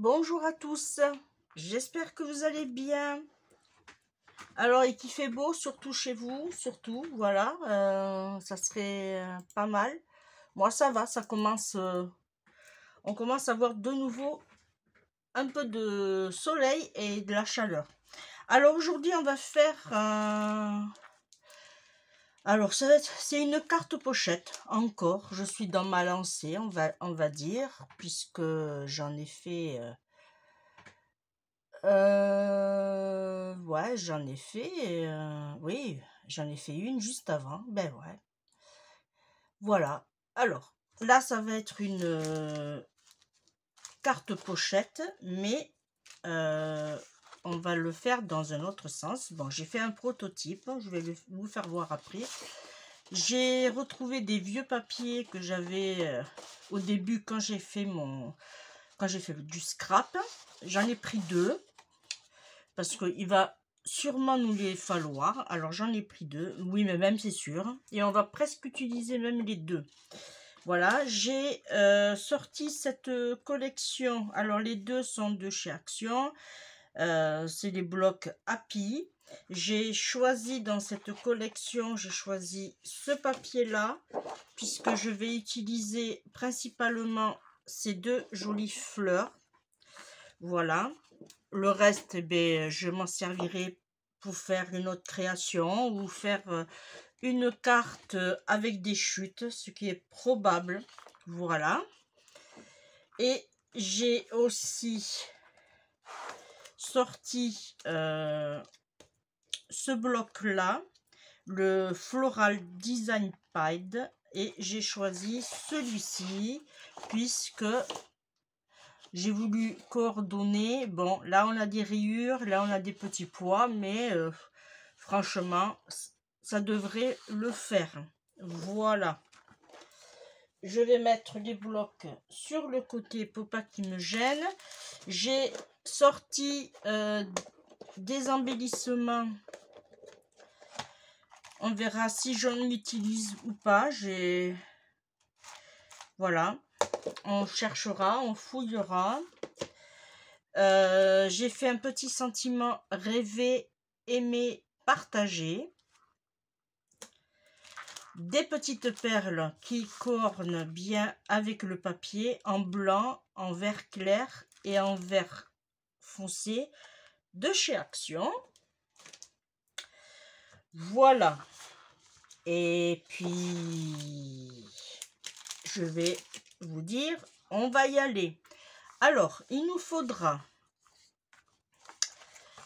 Bonjour à tous, j'espère que vous allez bien. Alors, et qu'il fait beau, surtout chez vous, surtout, voilà, ça serait pas mal. Moi, ça va, on commence à voir de nouveau un peu de soleil et de la chaleur. Alors, aujourd'hui, on va faire alors, c'est une carte pochette, encore. Je suis dans ma lancée, on va dire, puisque j'en ai fait... ouais, j'en ai fait, oui, j'en ai fait une juste avant, ben ouais. Voilà. Alors, là, ça va être une carte pochette, mais on va le faire dans un autre sens. Bon, j'ai fait un prototype, je vais vous faire voir après. J'ai retrouvé des vieux papiers que j'avais au début quand j'ai fait du scrap. J'en ai pris deux. Parce qu'il va sûrement nous les falloir. Alors j'en ai pris deux, oui, mais même c'est sûr. Et on va presque utiliser même les deux. Voilà, j'ai sorti cette collection. Alors les deux sont de chez Action. C'est des blocs Happy. J'ai choisi dans cette collection, j'ai choisi ce papier-là, puisque je vais utiliser principalement ces deux jolies fleurs. Voilà. Le reste, eh bien, je m'en servirai pour faire une autre création ou faire une carte avec des chutes, ce qui est probable. Voilà. Et j'ai aussi sorti ce bloc-là, le Floral Design Pad, et j'ai choisi celui-ci puisque j'ai voulu coordonner. Bon, là on a des rayures, là on a des petits pois, mais franchement, ça devrait le faire. Voilà. Je vais mettre les blocs sur le côté pour pas qu'ils me gênent. J'ai sorti des embellissements. On verra si j'en utilise ou pas. Voilà. On cherchera, on fouillera. J'ai fait un petit sentiment rêver, aimer, partager. Des petites perles qui cornent bien avec le papier en blanc, en vert clair et en vert foncé de chez Action. Voilà. Et puis, je vais vous dire, on va y aller. Alors, il nous faudra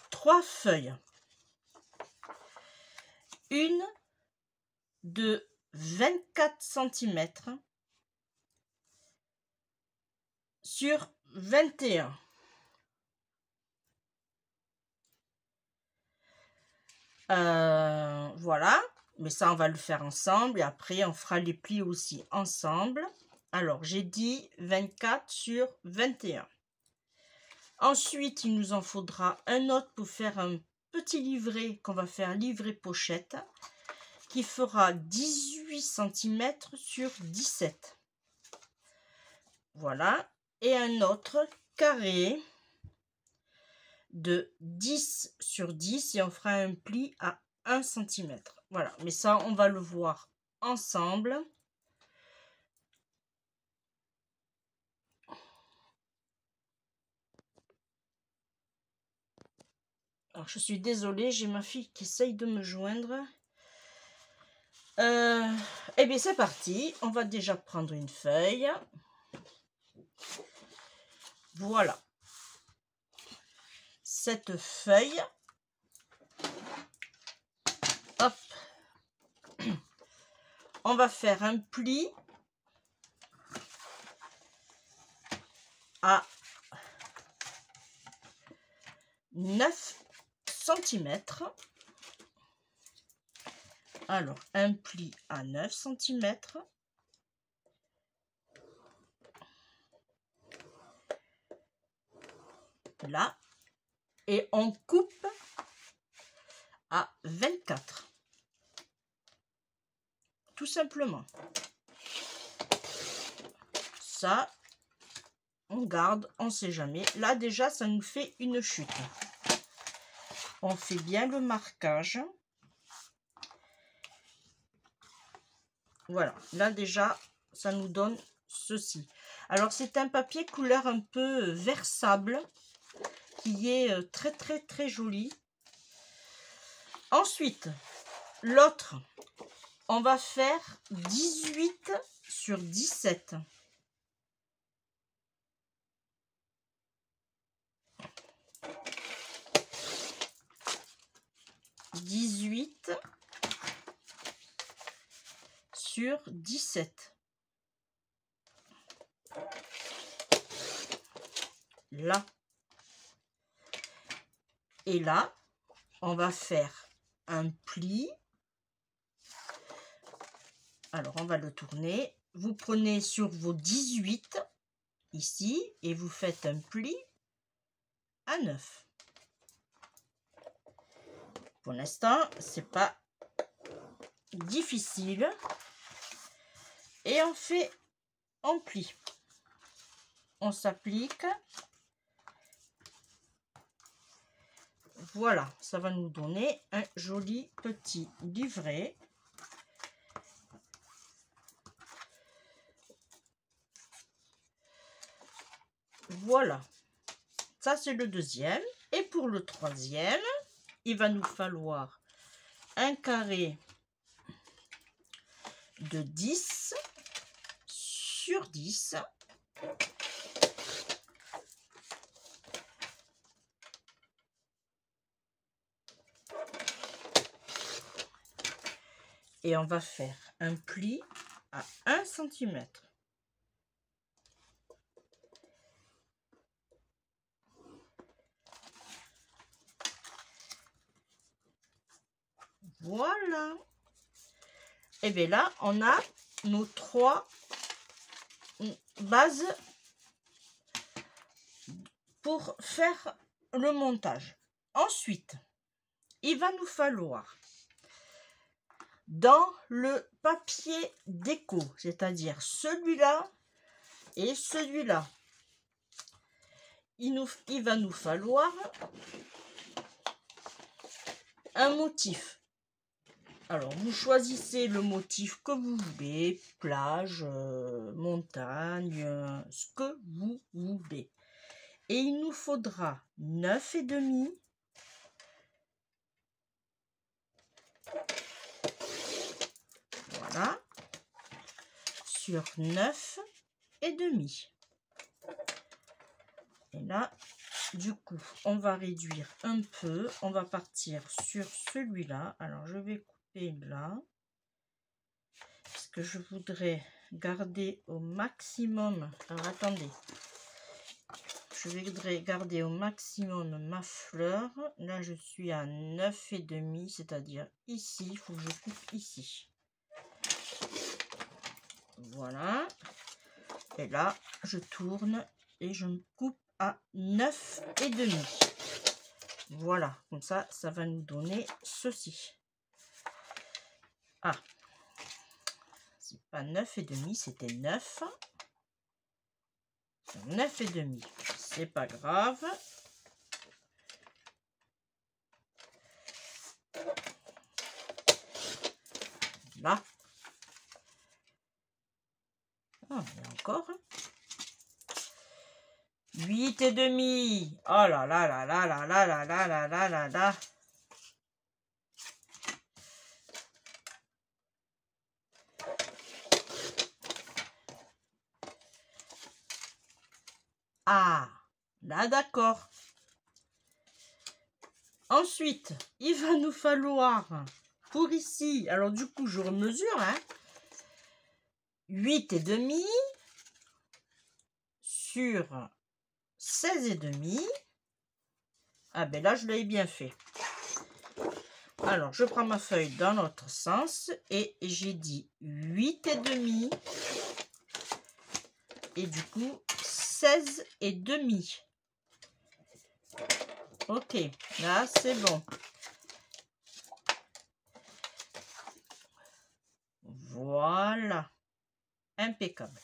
3 feuilles. Une de 24 cm sur 21. Voilà, mais ça on va le faire ensemble et après on fera les plis aussi ensemble. Alors j'ai dit 24 sur 21. Ensuite il nous en faudra un autre pour faire un petit livret qu'on va faire livret pochette qui fera 18 cm sur 17. Voilà, et un autre carré de 10 sur 10 et on fera un pli à 1 cm. Voilà, mais ça on va le voir ensemble. Alors je suis désolée, j'ai ma fille qui essaye de me joindre. Eh bien c'est parti, on va déjà prendre une feuille. Voilà. Cette feuille, hop, on va faire un pli à 9 cm. Alors, un pli à 9 cm. Là. Et on coupe à 24. Tout simplement. Ça, on garde, on ne sait jamais. Là déjà ça nous fait une chute. On fait bien le marquage. Voilà, là déjà ça nous donne ceci. Alors c'est un papier couleur un peu vert sable qui est très joli. Ensuite l'autre, on va faire 18 sur 17. Sur 17. Là. Et là, on va faire un pli. Alors, on va le tourner. Vous prenez sur vos 18 ici et vous faites un pli à 9. Pour l'instant, c'est pas difficile. Et on fait en pli. On s'applique. Voilà, ça va nous donner un joli petit livret. Voilà, ça c'est le deuxième. Et pour le troisième, il va nous falloir un carré de 10 sur 10. Et on va faire un pli à 1 cm. Voilà. Et bien là, on a nos 3 bases pour faire le montage. Ensuite, il va nous falloir dans le papier déco, c'est-à-dire celui-là et celui-là, il va nous falloir un motif. Alors, vous choisissez le motif que vous voulez, plage, montagne, ce que vous voulez. Et il nous faudra 9,5. Voilà. Sur 9,5. Et là, du coup, on va réduire un peu. On va partir sur celui-là. Alors, je vais couper là. Parce que je voudrais garder au maximum. Alors, attendez. Je voudrais garder au maximum ma fleur. Là, je suis à 9,5. C'est-à-dire ici. Il faut que je coupe ici. Voilà. Et là, je tourne et je me coupe à 9,5. Voilà, comme ça, ça va nous donner ceci. Ah, c'est pas 9,5, c'était 9. 9,5, c'est pas grave. Là. Ah, il y a encore. 8,5. Oh là là là là là là là là là là là là. Ah, là d'accord. Ensuite, il va nous falloir, pour ici, alors du coup, je remesure, hein, 8,5 sur 16,5. Ah ben là, je l'avais bien fait. Alors, je prends ma feuille dans l'autre sens et j'ai dit 8,5 et du coup 16,5. Ok, là c'est bon. Voilà, impeccable.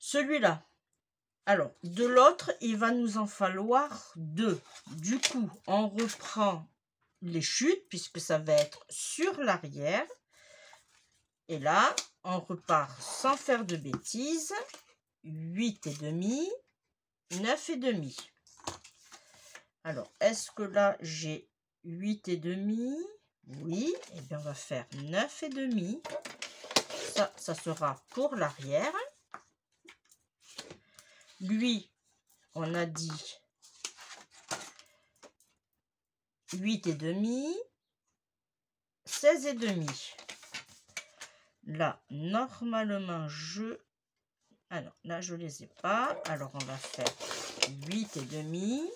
Celui-là, alors, de l'autre, il va nous en falloir 2. Du coup, on reprend les chutes, puisque ça va être sur l'arrière. Et là, on repart sans faire de bêtises. 8,5, 9,5. Alors, est-ce que là, j'ai 8,5? Oui, et bien on va faire 9,5. Ça sera pour l'arrière. Lui, on a dit 8,5, 16,5. Là, normalement, ah non, là, je les ai pas. Alors, on va faire 8,5,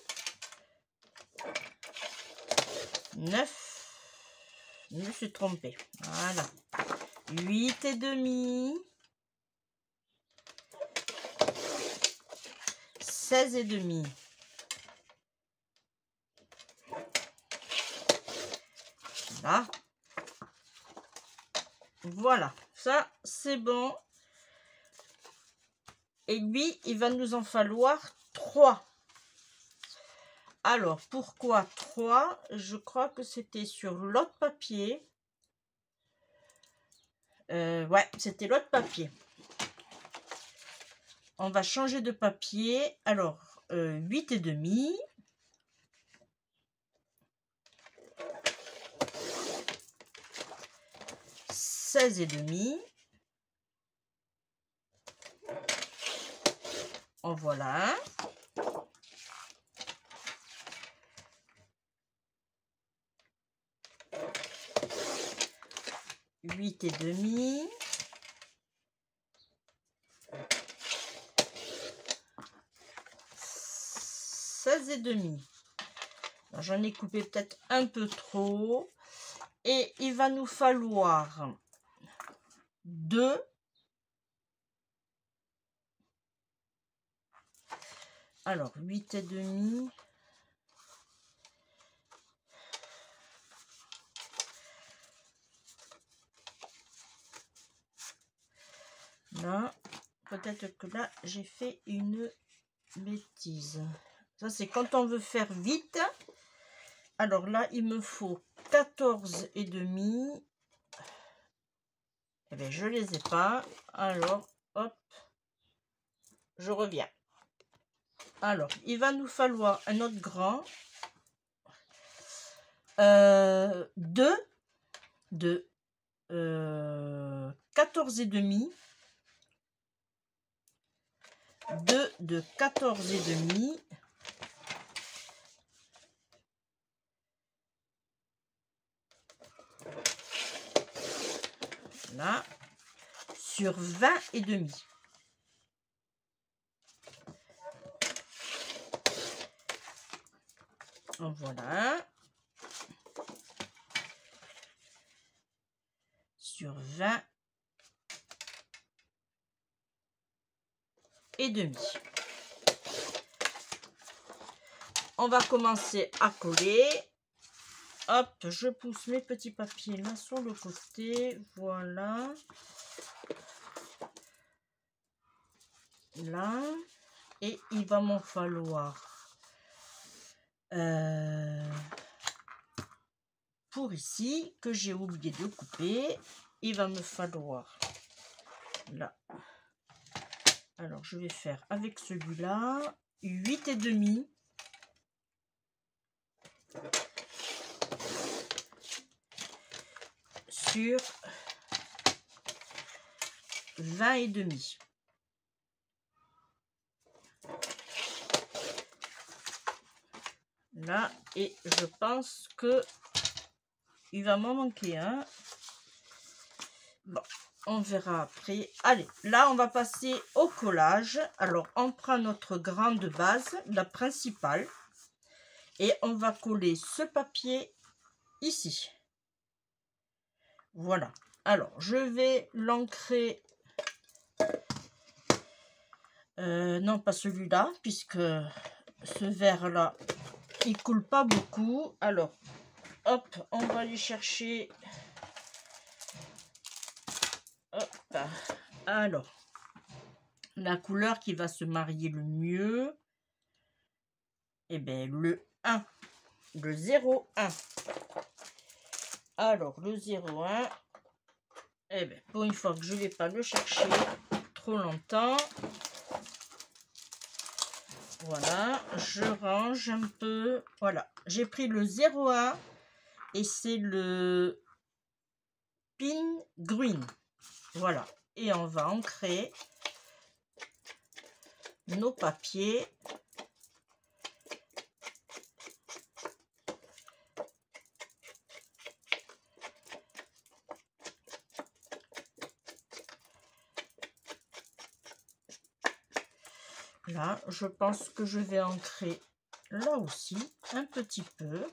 9. Je me suis trompée. Voilà. 8,5, 16,5. Là. Voilà. Ça, c'est bon. Et lui, il va nous en falloir 3. Alors, pourquoi 3? Je crois que c'était sur l'autre papier. Ouais, c'était l'autre papier. On va changer de papier. Alors, 8,5. 16,5. En voilà un. Huit et demi. 16,5. J'en ai coupé peut-être un peu trop. Et il va nous falloir 2. Alors, 8,5. Là, peut-être que là, j'ai fait une bêtise. Ça, c'est quand on veut faire vite. Alors là, il me faut 14,5. Eh bien, je les ai pas. Alors, hop, je reviens. Alors, il va nous falloir un autre grand. 2 de 14,5. 2 de 14,5. Là, sur 20,5. En voilà. Sur 20,5. On va commencer à coller. Hop, je pousse mes petits papiers là sur le côté. Voilà. Là. Et il va m'en falloir pour ici, que j'ai oublié de couper, il va me falloir là. Alors, je vais faire avec celui-là 8,5. Sur 20,5. Là, et je pense que il va m'en manquer un. Bon, on verra après. Allez, là, on va passer au collage. Alors, on prend notre grande base, la principale, et on va coller ce papier ici. Voilà. Alors, je vais l'ancrer. Non, pas celui-là, puisque ce vert-là, il coule pas beaucoup. Alors, hop, on va aller chercher. Hop. Alors, La couleur qui va se marier le mieux, eh bien, le 1, le 01. Alors, le 01, eh bien, pour une fois que je ne vais pas le chercher trop longtemps, voilà, je range un peu. Voilà, j'ai pris le 01 et c'est le pin green. Voilà, et on va ancrer nos papiers. Là, je pense que je vais ancrer là aussi un petit peu.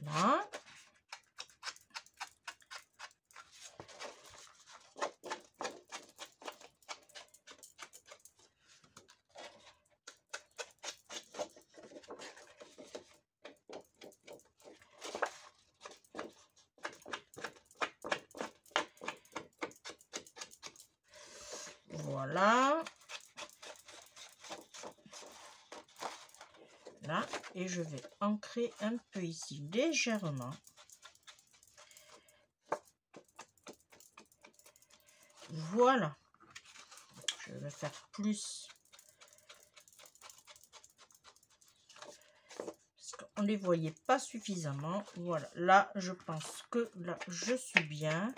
Là. Voilà. Là, et je vais ancrer un peu ici légèrement. Voilà. Je vais faire plus. Parce qu'on ne les voyait pas suffisamment. Voilà. Là, je pense que là, je suis bien.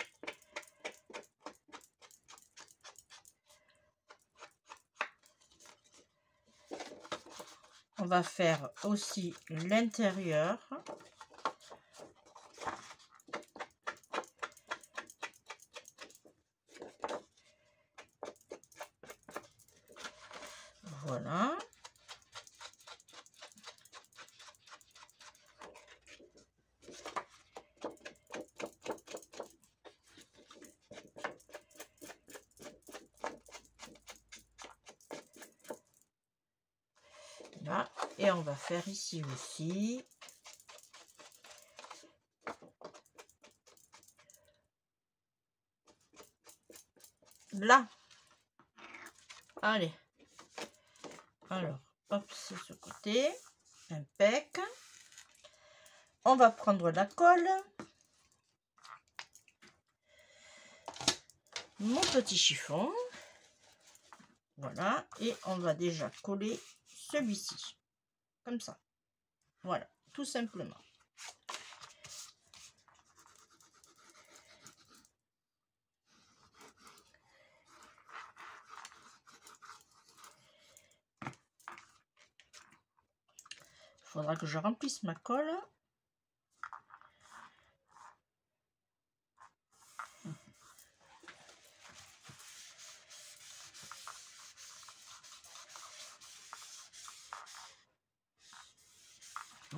On va faire aussi l'intérieur. Voilà. Là. Et on va faire ici aussi. Là. Allez. Alors, hop, c'est ce côté. Impec. On va prendre la colle. Mon petit chiffon. Voilà. Et on va déjà coller celui-ci. Comme ça. Voilà. Tout simplement. Il faudra que je remplisse ma colle.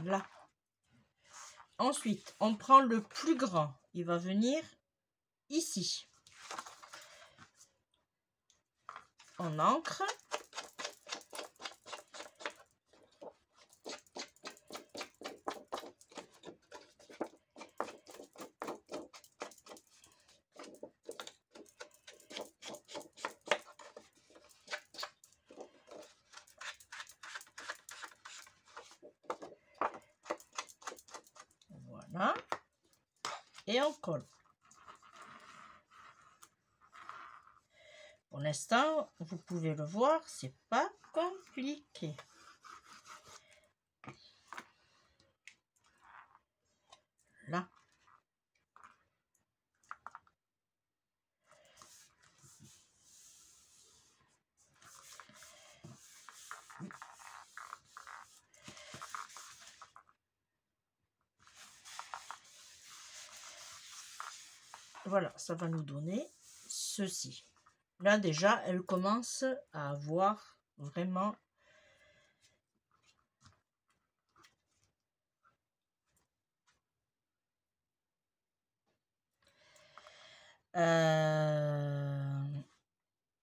Là. Ensuite, on prend le plus grand. Il va venir ici. On ancre. Voilà. Et on colle. Pour l'instant, vous pouvez le voir, c'est pas compliqué. Là. Voilà, ça va nous donner ceci. Là déjà, elle commence à avoir vraiment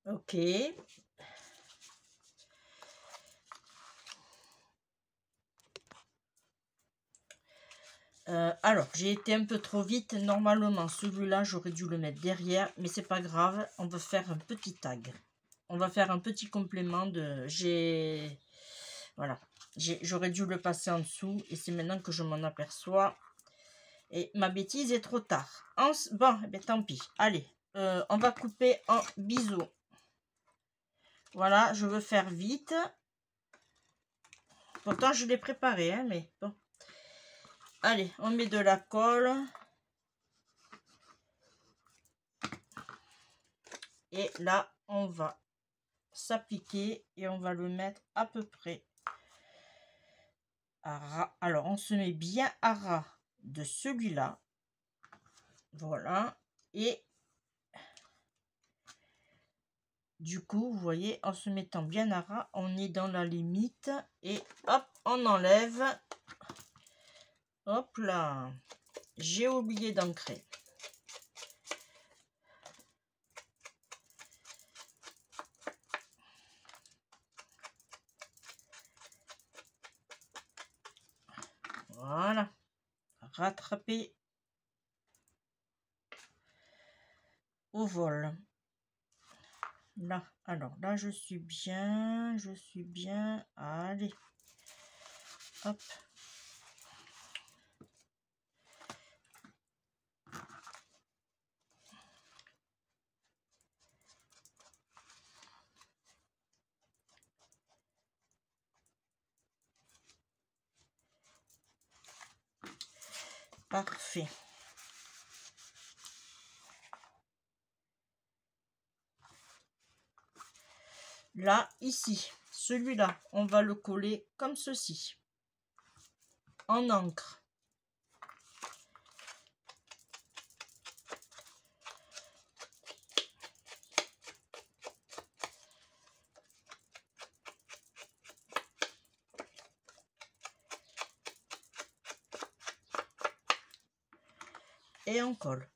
ok. Alors, j'ai été un peu trop vite. Normalement, celui-là, j'aurais dû le mettre derrière, mais c'est pas grave. On va faire un petit tag. On va faire un petit complément de... Voilà. J'aurais dû le passer en dessous, et c'est maintenant que je m'en aperçois. Et ma bêtise est trop tard. Bon, eh bien, tant pis. Allez, on va couper en biseau. Voilà, je veux faire vite. Pourtant, je l'ai préparé, hein, mais bon. Allez, on met de la colle. Et là, on va s'appliquer et on va le mettre à peu près à ras. Alors, on se met bien à ras de celui-là. Voilà. Et du coup, vous voyez, en se mettant bien à ras, on est dans la limite. Et hop, on enlève. Hop là. J'ai oublié d'ancrer. Voilà. Rattraper au vol. Là, alors là, je suis bien. Allez. Hop. Parfait. Là, ici, celui-là, on va le coller comme ceci, en encre. Et on colle.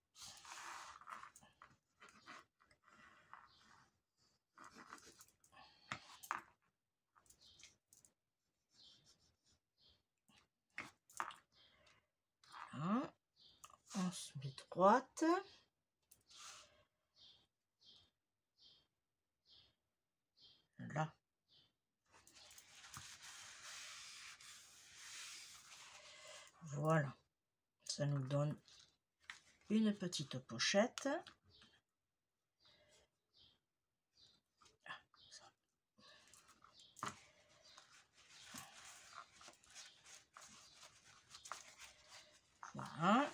Hein, on se met droite. Là. Voilà. Ça nous donne une petite pochette. Voilà.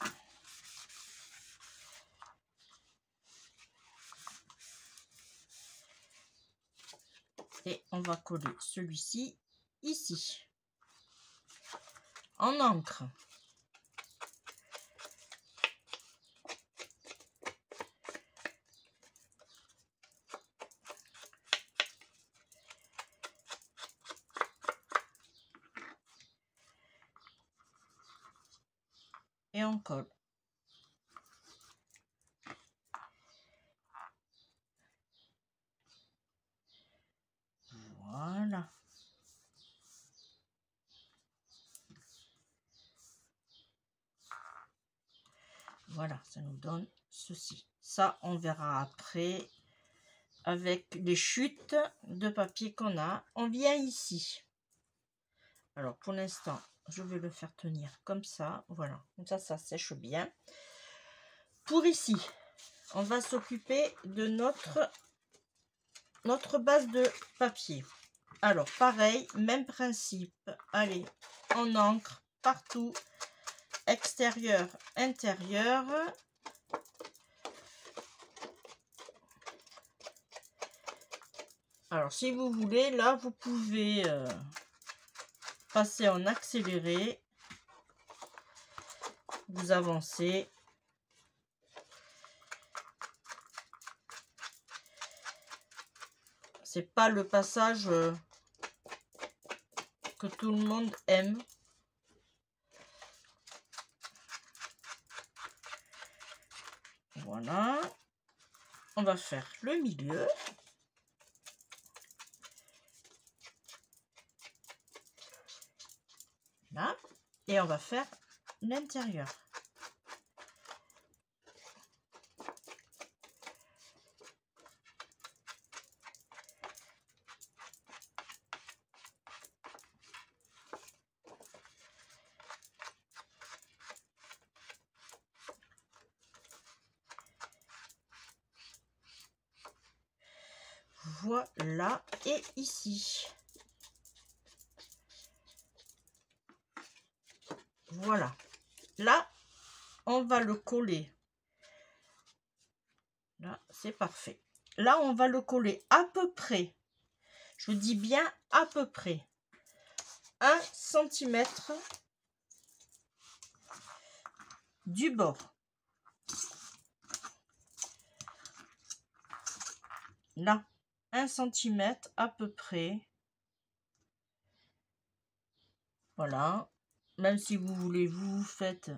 Et on va coller celui-ci ici, en encre. Et on colle. Voilà. Voilà, ça nous donne ceci. Ça, on verra après avec les chutes de papier qu'on a. On vient ici. Alors, pour l'instant, je vais le faire tenir comme ça. Voilà, comme ça sèche bien. Pour ici, on va s'occuper de notre base de papier. Alors, pareil, même principe. Allez, en encre partout. Extérieur, intérieur. Alors, si vous voulez, là, vous pouvez passer en accéléré. Vous avancez. C'est pas le passage que tout le monde aime. Voilà. On va faire le milieu. Là. Et on va faire l'intérieur. Voilà, et ici. Voilà. Là, on va le coller. Là, c'est parfait. Là, on va le coller à peu près. Je dis bien à peu près 1 cm du bord. Là, 1 cm à peu près. Voilà. Même si vous voulez, vous faites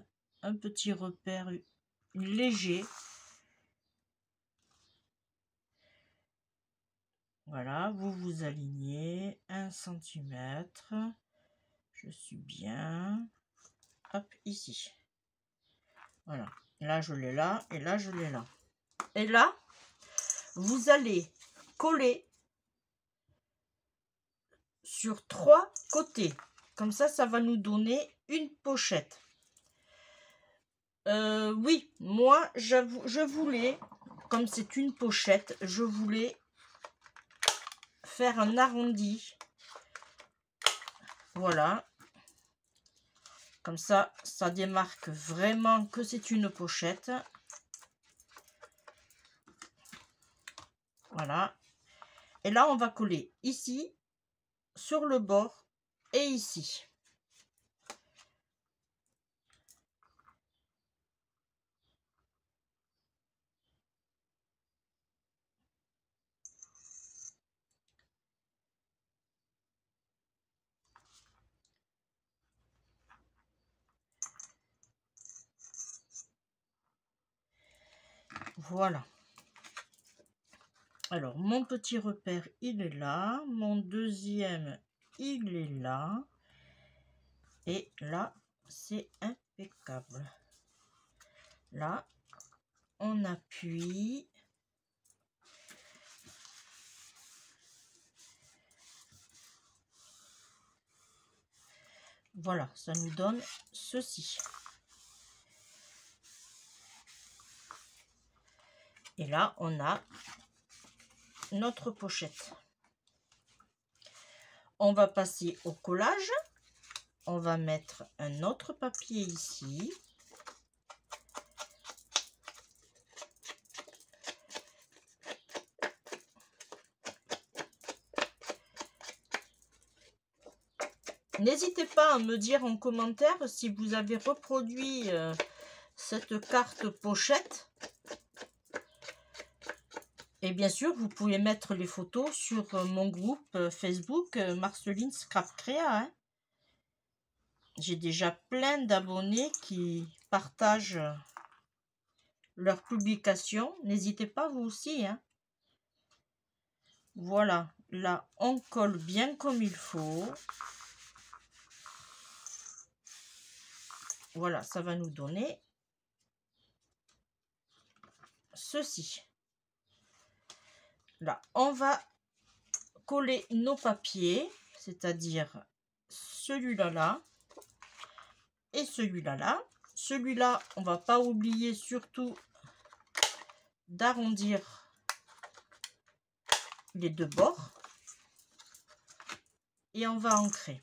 un petit repère léger. Voilà, vous vous alignez 1 cm. Je suis bien. Hop, ici. Voilà. Là, je l'ai là et là, je l'ai là. Et là, vous allez coller sur 3 côtés. Comme ça va nous donner une pochette. Oui, moi, je voulais, comme c'est une pochette, je voulais faire un arrondi. Voilà. Comme ça démarque vraiment que c'est une pochette. Voilà. Et là, on va coller ici, sur le bord et ici. Voilà. Alors, mon petit repère, il est là. Mon deuxième, il est là. Et là, c'est impeccable. Là, on appuie. Voilà, ça nous donne ceci. Et là, on a notre pochette. On va passer au collage. On va mettre un autre papier ici. N'hésitez pas à me dire en commentaire si vous avez reproduit cette carte pochette. Et bien sûr, vous pouvez mettre les photos sur mon groupe Facebook Marceline Scrap Créa. Hein. J'ai déjà plein d'abonnés qui partagent leurs publications. N'hésitez pas, vous aussi. Hein. Voilà, là, on colle bien comme il faut. Voilà, ça va nous donner ceci. Là, on va coller nos papiers, c'est-à-dire celui-là là et celui-là là. Celui-là, on va pas oublier surtout d'arrondir les deux bords et on va ancrer.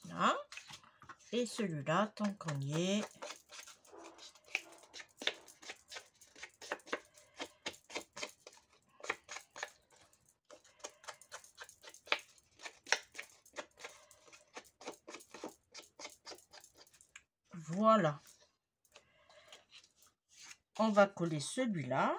Là. Et celui-là, tant qu'on y est. Voilà. On va coller celui-là.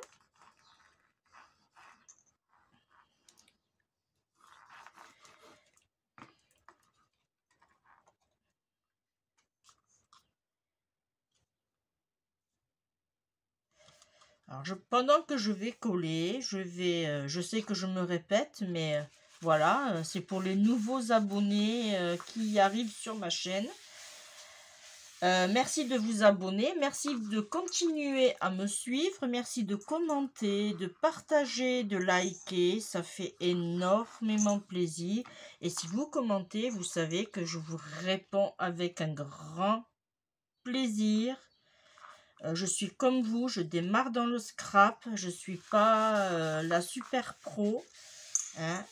Alors, pendant que je vais coller, je sais que je me répète, mais voilà, c'est pour les nouveaux abonnés qui arrivent sur ma chaîne. Merci de vous abonner, merci de continuer à me suivre, merci de commenter, de partager, de liker, ça fait énormément plaisir. Et si vous commentez, vous savez que je vous réponds avec un grand plaisir. Je suis comme vous, je démarre dans le scrap, je suis pas la super pro, hein.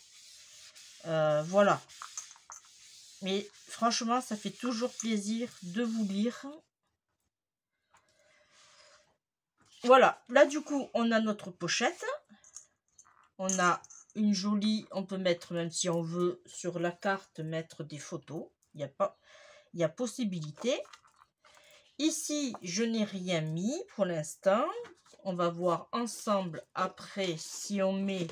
Voilà. Mais franchement, ça fait toujours plaisir de vous lire. Voilà, là du coup, on a notre pochette. On a une jolie, on peut mettre, même si on veut, sur la carte, mettre des photos. Il y a possibilité. Ici, je n'ai rien mis pour l'instant. On va voir ensemble après si on met,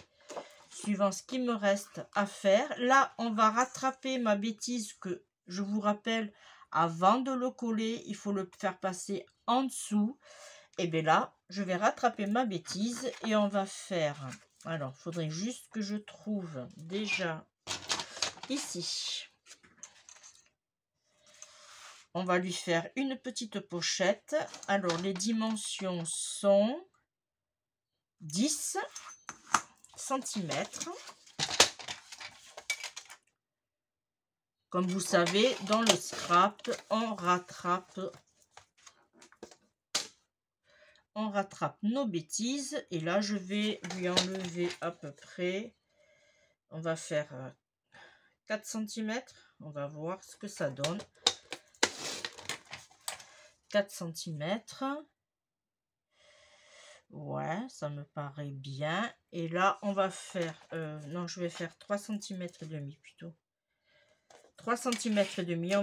suivant ce qui me reste à faire. Là, on va rattraper ma bêtise que je vous rappelle, avant de le coller, il faut le faire passer en dessous. Et bien là, je vais rattraper ma bêtise et on va faire... Alors, il faudrait juste que je trouve déjà ici. On va lui faire une petite pochette. Alors, les dimensions sont 10 cm. Comme vous savez, dans le scrap, on rattrape nos bêtises. Et là, je vais lui enlever à peu près. On va faire 4 cm. On va voir ce que ça donne. 4 cm. Ouais, ça me paraît bien. Et là, on va faire... non, je vais faire 3 cm et demi plutôt. 3 cm et demi.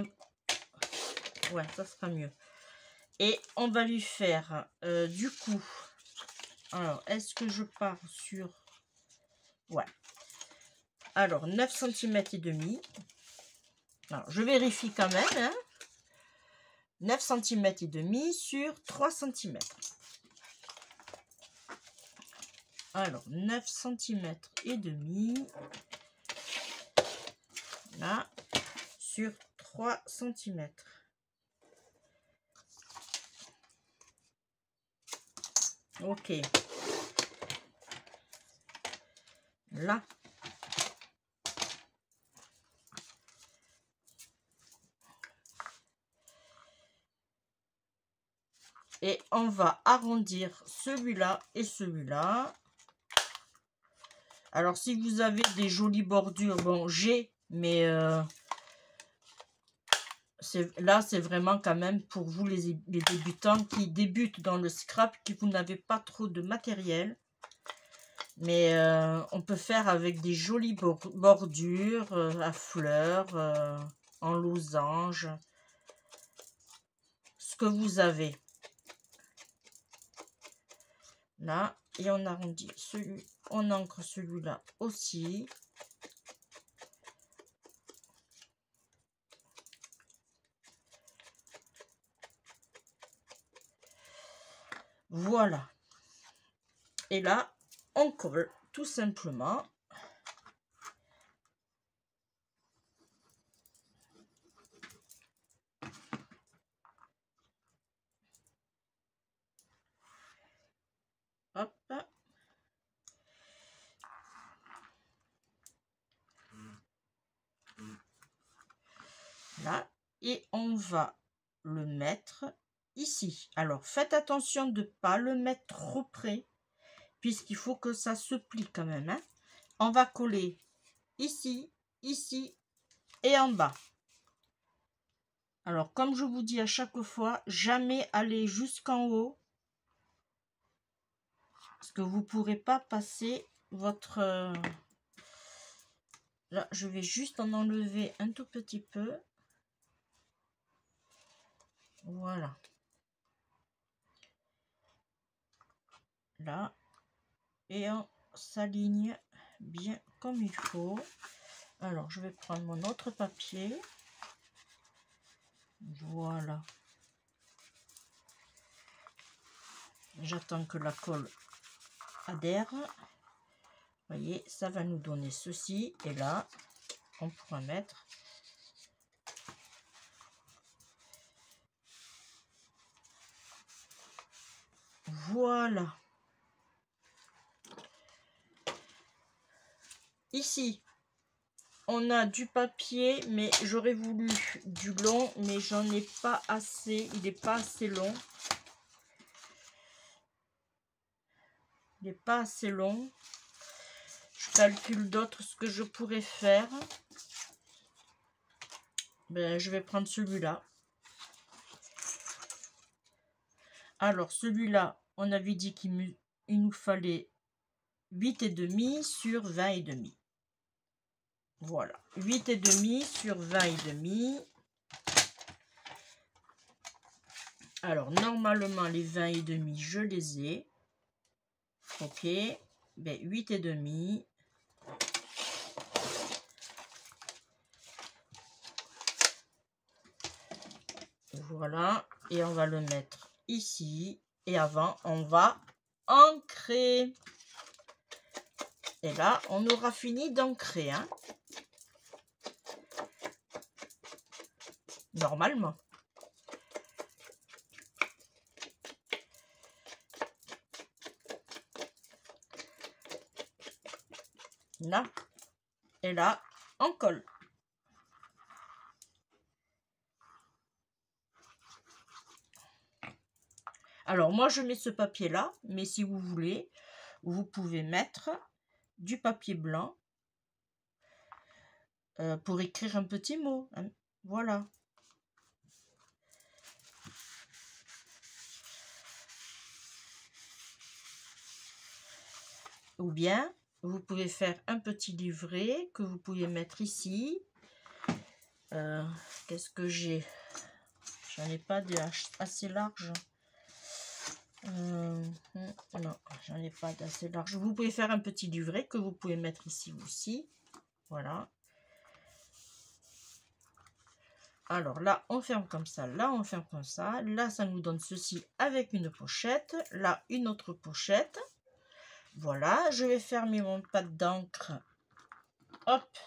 Ouais, ça sera mieux. Et on va lui faire du coup... Alors, est-ce que je pars sur... Ouais. Alors, 9 cm et demi. Alors, je vérifie quand même. Hein. 9 cm et demi sur 3 cm. Alors, 9 cm et demi. Là, sur 3 cm. Ok. Là. Et on va arrondir celui-là et celui-là. Alors, si vous avez des jolies bordures, bon, j'ai, mais là, c'est vraiment quand même pour vous, les débutants qui débutent dans le scrap, qui vous n'avez pas trop de matériel. Mais on peut faire avec des jolies bordures à fleurs, en losange, ce que vous avez. Là, et on arrondit on ancre celui-là aussi. Voilà. Et là, on colle tout simplement. Hop. Là, et on va le mettre ici. Alors, faites attention de ne pas le mettre trop près, puisqu'il faut que ça se plie quand même. Hein. On va coller ici, ici et en bas. Alors, comme je vous dis à chaque fois, jamais aller jusqu'en haut, parce que vous ne pourrez pas passer votre... Là, je vais juste en enlever un tout petit peu. Voilà. Là. Et on s'aligne bien comme il faut. Alors, je vais prendre mon autre papier. Voilà. J'attends que la colle adhère. Vous voyez, ça va nous donner ceci. Et là, on pourra mettre voilà. Ici, on a du papier, mais j'aurais voulu du long, mais j'en ai pas assez. Il n'est pas assez long. Il n'est pas assez long. Je calcule d'autres ce que je pourrais faire. Ben, je vais prendre celui-là. Alors, celui-là, on avait dit qu'il nous fallait 8,5 sur 20,5. Voilà, 8,5 sur 20,5. Alors, normalement, les 20,5, je les ai. Ok, ben, 8,5. Voilà, et on va le mettre ici. Et avant, on va ancrer. Et là, on aura fini d'ancrer, hein. Normalement. Là. Et là, on colle. Alors, moi, je mets ce papier-là, mais si vous voulez, vous pouvez mettre du papier blanc pour écrire un petit mot. Hein. Voilà. Ou bien, vous pouvez faire un petit livret que vous pouvez mettre ici. Qu'est-ce que j'ai? J'en ai pas assez large. Non, j'en ai pas d'assez large. Vous pouvez faire un petit livret que vous pouvez mettre ici aussi. Voilà. Alors là, on ferme comme ça. Là, on ferme comme ça. Là, ça nous donne ceci avec une pochette. Là, une autre pochette. Voilà. Je vais fermer mon pad d'encre. Hop.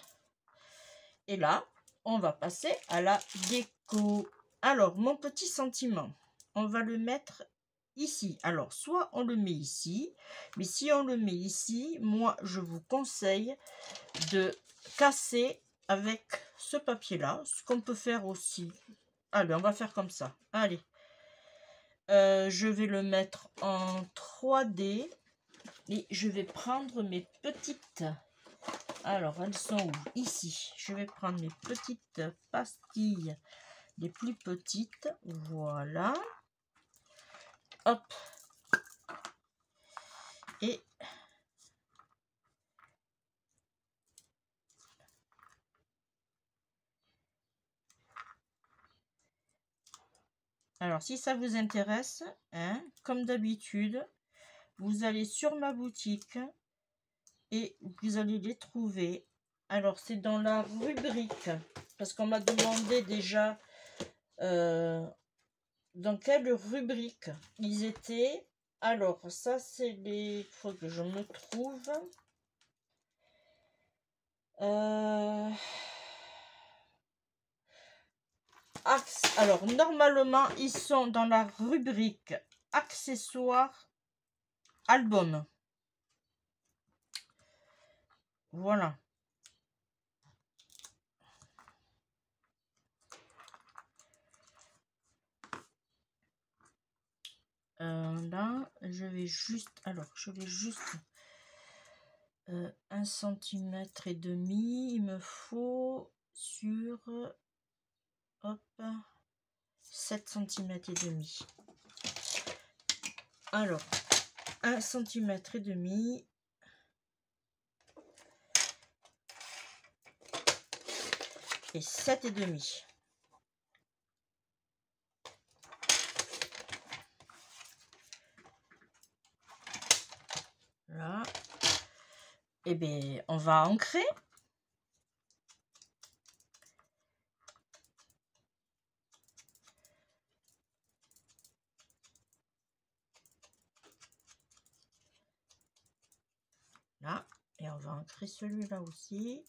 Et là, on va passer à la déco. Alors, mon petit sentiment, on va le mettre ici. Alors, soit on le met ici, mais si on le met ici, moi, je vous conseille de casser avec ce papier-là, ce qu'on peut faire aussi. Allez, on va faire comme ça. Allez. Je vais le mettre en 3D et je vais prendre mes petites... Alors, elles sont où? Ici. Je vais prendre mes petites pastilles, les plus petites. Voilà. Hop. Et alors, si ça vous intéresse, hein, comme d'habitude, vous allez sur ma boutique et vous allez les trouver. Alors, c'est dans la rubrique, parce qu'on m'a demandé déjà dans quelle rubrique ils étaient. Alors, ça, c'est les... Il faut que je me trouve. Alors, normalement, ils sont dans la rubrique accessoires album. Voilà. Là, je vais juste... Alors, je vais juste... 1,5 cm. Il me faut sur... Hop... 7,5 cm. Alors, 1,5 cm. Et 7,5. Là. Et bien, on va ancrer. ancrer celui-là aussi.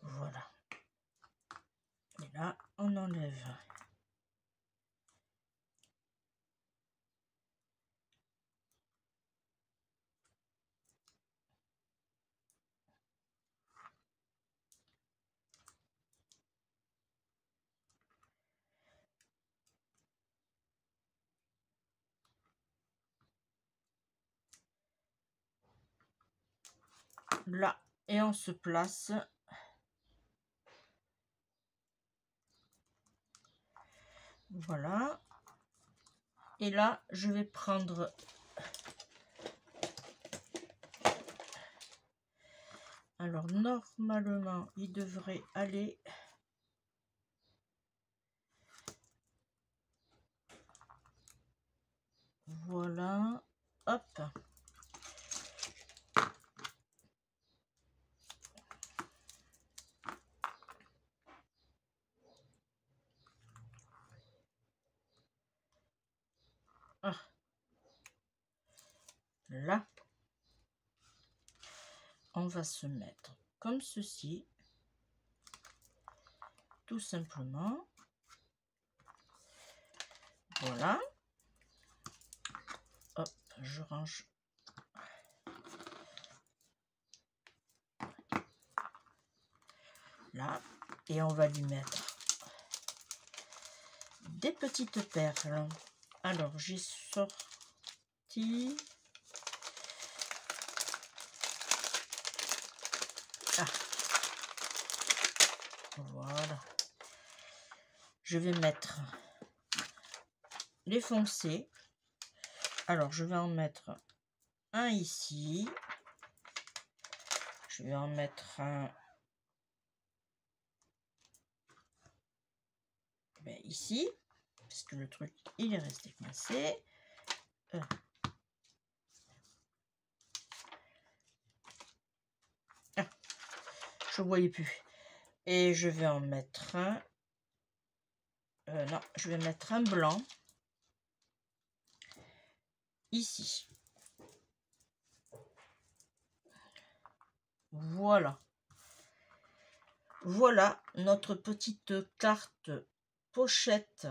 Voilà. Et là, on enlève. Là, et on se place. Voilà. Et là, je vais prendre alors normalement, il devrait aller voilà. Hop. Ah. Là, on va se mettre comme ceci, tout simplement. Voilà. Hop, je range. Là, et on va lui mettre des petites perles. Alors, j'ai sorti... Ah. Voilà. Je vais mettre les foncés. Alors, je vais en mettre un ici. Je vais en mettre un ici, parce que le truc, il est resté coincé. Ah, je ne voyais plus. Et je vais en mettre un... non, je vais mettre un blanc. Ici. Voilà. Voilà, notre petite carte pochette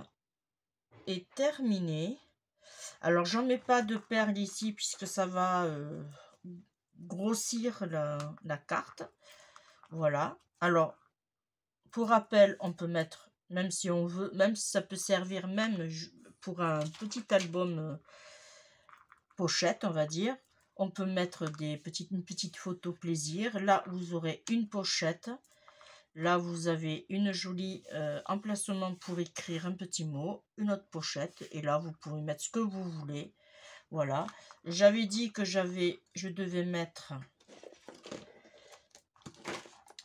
est terminée. Alors, j'en mets pas de perles ici puisque ça va grossir la carte. Voilà. Alors, pour rappel, on peut mettre, même si on veut, même si ça peut servir même pour un petit album pochette, on va dire. On peut mettre une petite photo plaisir. Là, vous aurez une pochette. Là, vous avez une jolie emplacement pour écrire un petit mot, une autre pochette. Et là, vous pouvez mettre ce que vous voulez. Voilà. J'avais dit que je devais mettre...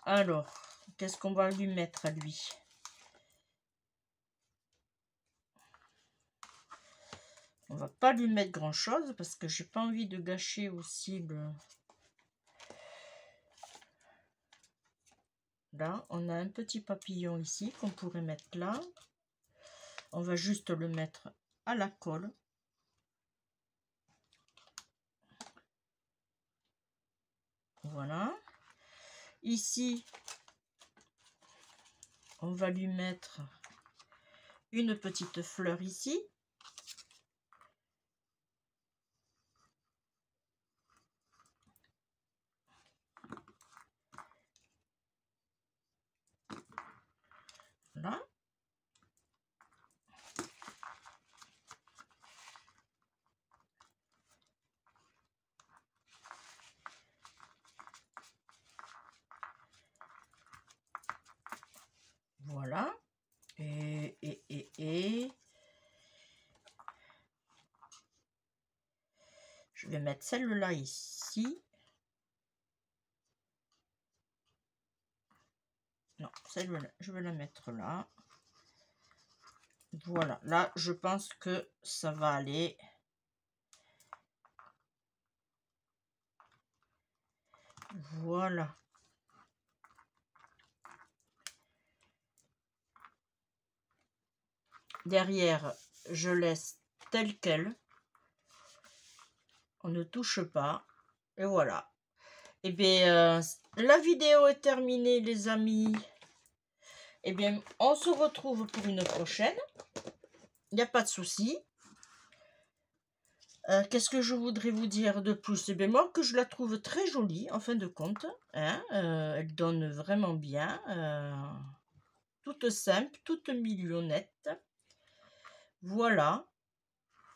Alors, qu'est-ce qu'on va lui mettre à lui? On va pas lui mettre grand-chose parce que j'ai pas envie de gâcher aussi le... Là, on a un petit papillon ici qu'on pourrait mettre là. On va juste le mettre à la colle. Voilà. Ici, on va lui mettre une petite fleur ici. Là. Voilà. Et je vais mettre celle-là ici. Non, celle-là, je vais la mettre là. Voilà, là, je pense que ça va aller. Voilà. derrière, je laisse tel quel. On ne touche pas. Et voilà. Et bien, la vidéo est terminée, les amis. Et bien, on se retrouve pour une prochaine. Il n'y a pas de souci. Qu'est-ce que je voudrais vous dire de plus? Eh bien, moi, que je la trouve très jolie, en fin de compte. Hein, elle donne vraiment bien. Toute simple, toute mignonnette. Voilà.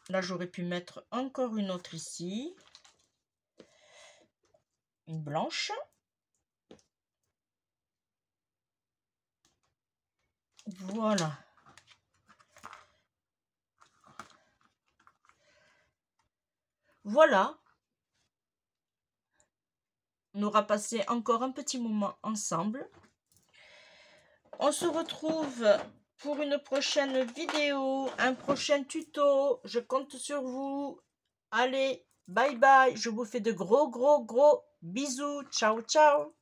Là, j'aurais pu mettre encore une autre ici. Une blanche. Voilà. Voilà. On aura passé encore un petit moment ensemble. On se retrouve pour une prochaine vidéo, un prochain tuto. Je compte sur vous. Allez, bye bye. Je vous fais de gros bisous. Ciao, ciao.